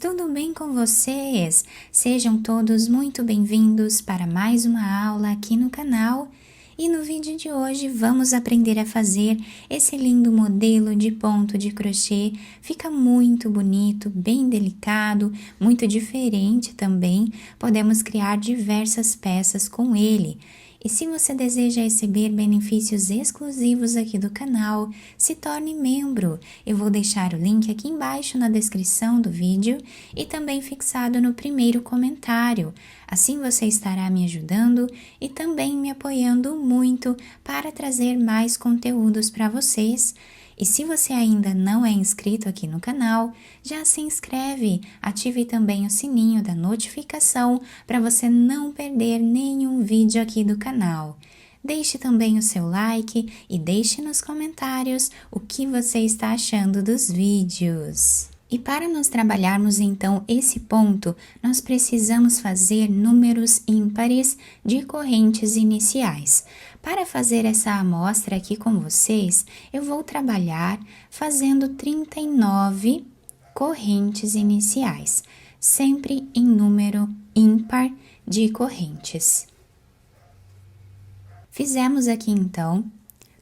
tudo bem com vocês? Sejam todos muito bem-vindos para mais uma aula aqui no canal. E no vídeo de hoje vamos aprender a fazer esse lindo modelo de ponto de crochê. Fica muito bonito, bem delicado, muito diferente também. Podemos criar diversas peças com ele. E se você deseja receber benefícios exclusivos aqui do canal, se torne membro. Eu vou deixar o link aqui embaixo na descrição do vídeo e também fixado no primeiro comentário. Assim você estará me ajudando e também me apoiando muito para trazer mais conteúdos para vocês. E se você ainda não é inscrito aqui no canal, já se inscreve, ative também o sininho da notificação para você não perder nenhum vídeo aqui do canal. Deixe também o seu like e deixe nos comentários o que você está achando dos vídeos. E para nós trabalharmos então esse ponto, nós precisamos fazer números ímpares de correntes iniciais. Para fazer essa amostra aqui com vocês, eu vou trabalhar fazendo 39 correntes iniciais, sempre em número ímpar de correntes. Fizemos aqui então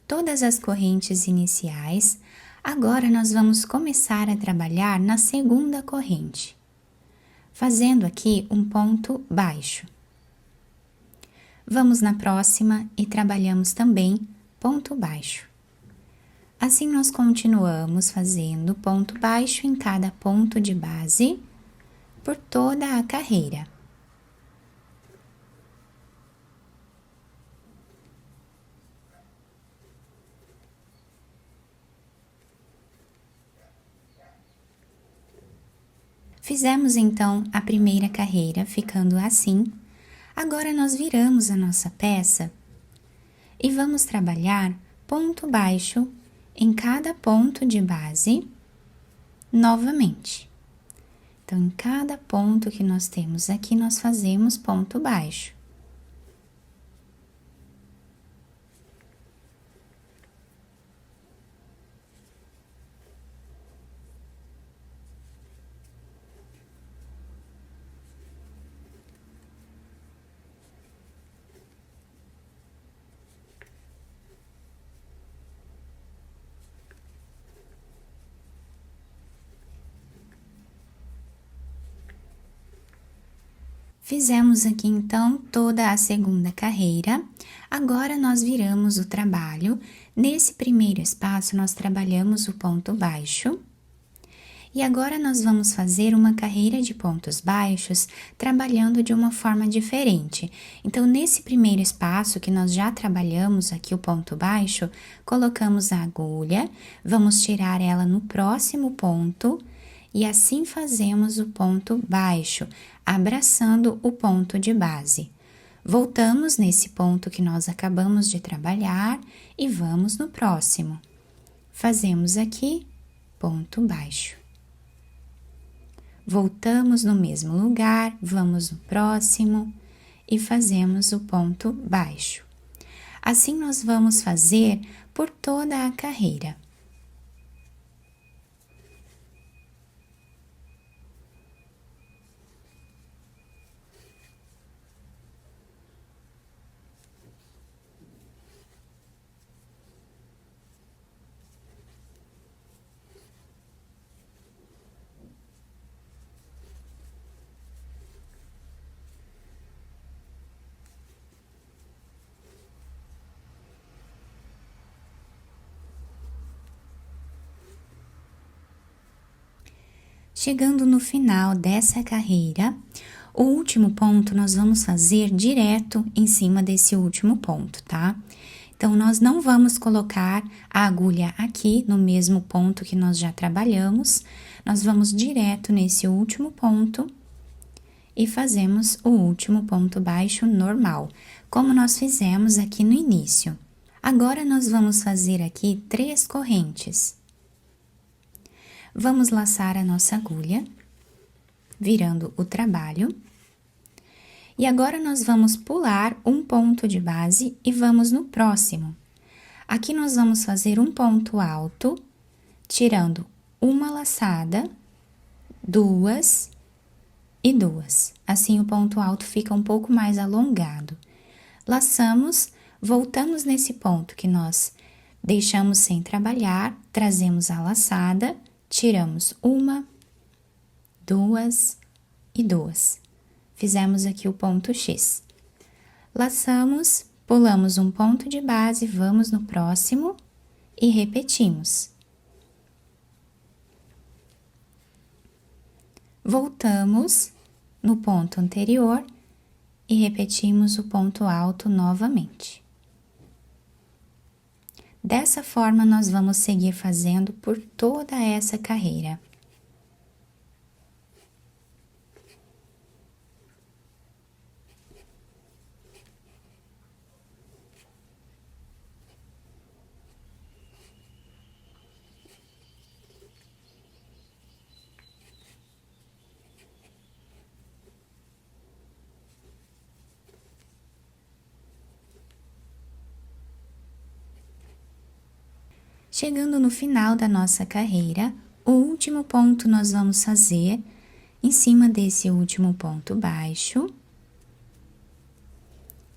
todas as correntes iniciais. Agora nós vamos começar a trabalhar na segunda corrente, fazendo aqui um ponto baixo. Vamos na próxima e trabalhamos também ponto baixo. Assim nós continuamos fazendo ponto baixo em cada ponto de base por toda a carreira. Fizemos então a primeira carreira ficando assim. Agora nós viramos a nossa peça e vamos trabalhar ponto baixo em cada ponto de base novamente. Então, em cada ponto que nós temos aqui, nós fazemos ponto baixo. Fizemos aqui então toda a segunda carreira. Agora nós viramos o trabalho. Nesse primeiro espaço nós trabalhamos o ponto baixo. E agora nós vamos fazer uma carreira de pontos baixos trabalhando de uma forma diferente. Então, nesse primeiro espaço que nós já trabalhamos aqui o ponto baixo, colocamos a agulha, vamos tirar ela no próximo ponto. E assim fazemos o ponto baixo, abraçando o ponto de base. Voltamos nesse ponto que nós acabamos de trabalhar e vamos no próximo. Fazemos aqui ponto baixo. Voltamos no mesmo lugar, vamos no próximo e fazemos o ponto baixo. Assim nós vamos fazer por toda a carreira. Chegando no final dessa carreira, o último ponto nós vamos fazer direto em cima desse último ponto, tá? Então, nós não vamos colocar a agulha aqui no mesmo ponto que nós já trabalhamos, nós vamos direto nesse último ponto e fazemos o último ponto baixo normal, como nós fizemos aqui no início. Agora, nós vamos fazer aqui 3 correntes. Vamos laçar a nossa agulha, virando o trabalho. E agora, nós vamos pular um ponto de base e vamos no próximo. Aqui, nós vamos fazer um ponto alto, tirando uma laçada 2 e 2. Assim, o ponto alto fica um pouco mais alongado. Laçamos, voltamos nesse ponto que nós deixamos sem trabalhar, trazemos a laçada, tiramos 1, 2 e 2. Fizemos aqui o ponto X. Laçamos, pulamos um ponto de base, vamos no próximo e repetimos. Voltamos no ponto anterior e repetimos o ponto alto novamente. Dessa forma, nós vamos seguir fazendo por toda essa carreira. Chegando no final da nossa carreira, o último ponto nós vamos fazer em cima desse último ponto baixo,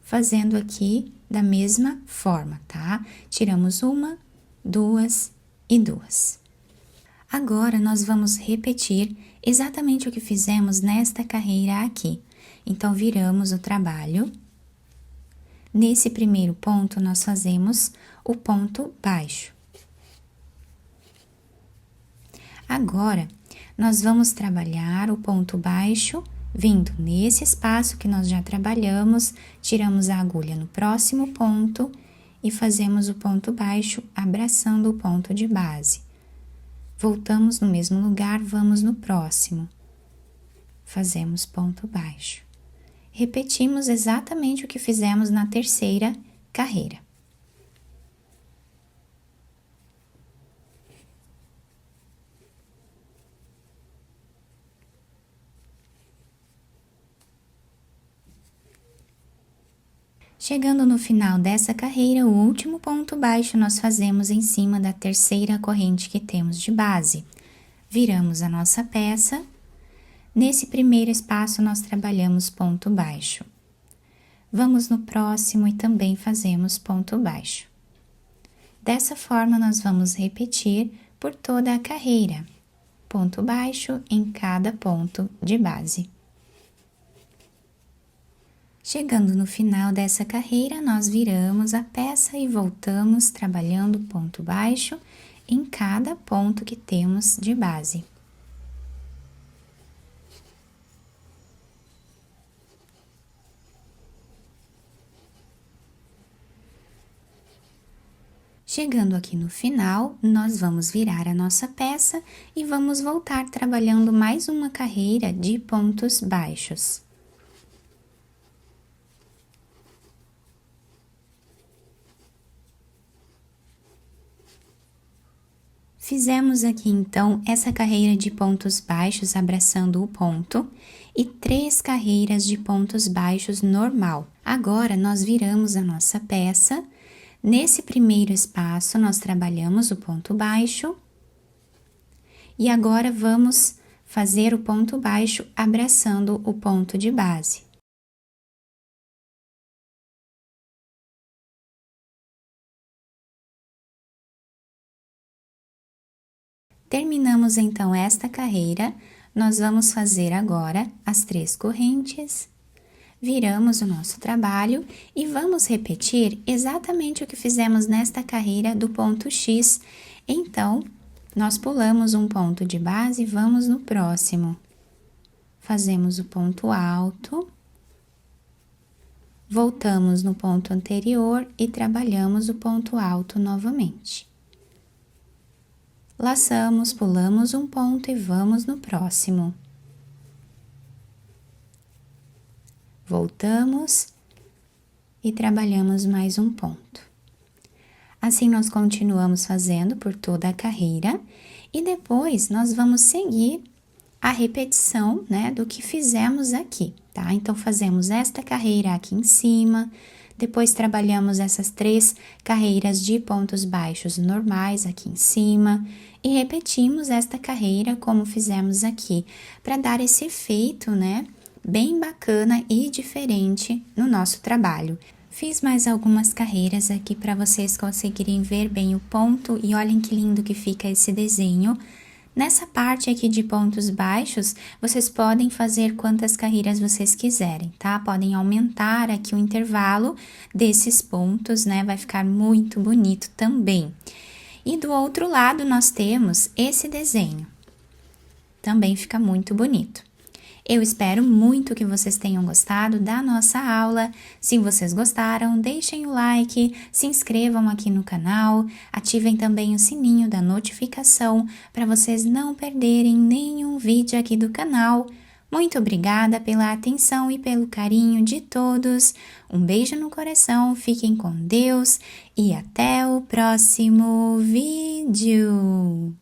fazendo aqui da mesma forma, tá? Tiramos 1, 2 e 2. Agora, nós vamos repetir exatamente o que fizemos nesta carreira aqui. Então, viramos o trabalho. Nesse primeiro ponto, nós fazemos o ponto baixo. Agora, nós vamos trabalhar o ponto baixo, vindo nesse espaço que nós já trabalhamos, tiramos a agulha no próximo ponto e fazemos o ponto baixo abraçando o ponto de base. Voltamos no mesmo lugar, vamos no próximo. Fazemos ponto baixo. Repetimos exatamente o que fizemos na terceira carreira. Chegando no final dessa carreira, o último ponto baixo nós fazemos em cima da terceira corrente que temos de base. Viramos a nossa peça. Nesse primeiro espaço, nós trabalhamos ponto baixo. Vamos no próximo e também fazemos ponto baixo. Dessa forma, nós vamos repetir por toda a carreira. Ponto baixo em cada ponto de base. Chegando no final dessa carreira, nós viramos a peça e voltamos trabalhando ponto baixo em cada ponto que temos de base. Chegando aqui no final, nós vamos virar a nossa peça e vamos voltar trabalhando mais uma carreira de pontos baixos. Fizemos aqui, então, essa carreira de pontos baixos abraçando o ponto e 3 carreiras de pontos baixos normal. Agora, nós viramos a nossa peça. Nesse primeiro espaço, nós trabalhamos o ponto baixo. E agora, vamos fazer o ponto baixo abraçando o ponto de base. Terminamos, então, esta carreira, nós vamos fazer agora as 3 correntes, viramos o nosso trabalho e vamos repetir exatamente o que fizemos nesta carreira do ponto X. Então, nós pulamos um ponto de base e vamos no próximo. Fazemos o ponto alto, voltamos no ponto anterior e trabalhamos o ponto alto novamente. Laçamos, pulamos um ponto e vamos no próximo. Voltamos e trabalhamos mais um ponto. Assim, nós continuamos fazendo por toda a carreira e depois nós vamos seguir a repetição, né, do que fizemos aqui, tá? Então, fazemos esta carreira aqui em cima, Depois trabalhamos essas 3 carreiras de pontos baixos normais aqui em cima e repetimos esta carreira como fizemos aqui, para dar esse efeito, né, bem bacana e diferente no nosso trabalho. Fiz mais algumas carreiras aqui para vocês conseguirem ver bem o ponto e olhem que lindo que fica esse desenho. Nessa parte aqui de pontos baixos, vocês podem fazer quantas carreiras vocês quiserem, tá? Podem aumentar aqui o intervalo desses pontos, né? Vai ficar muito bonito também. E do outro lado nós temos esse desenho. Também fica muito bonito. Eu espero muito que vocês tenham gostado da nossa aula. Se vocês gostaram, deixem o like, se inscrevam aqui no canal, ativem também o sininho da notificação para vocês não perderem nenhum vídeo aqui do canal. Muito obrigada pela atenção e pelo carinho de todos. Um beijo no coração, fiquem com Deus e até o próximo vídeo.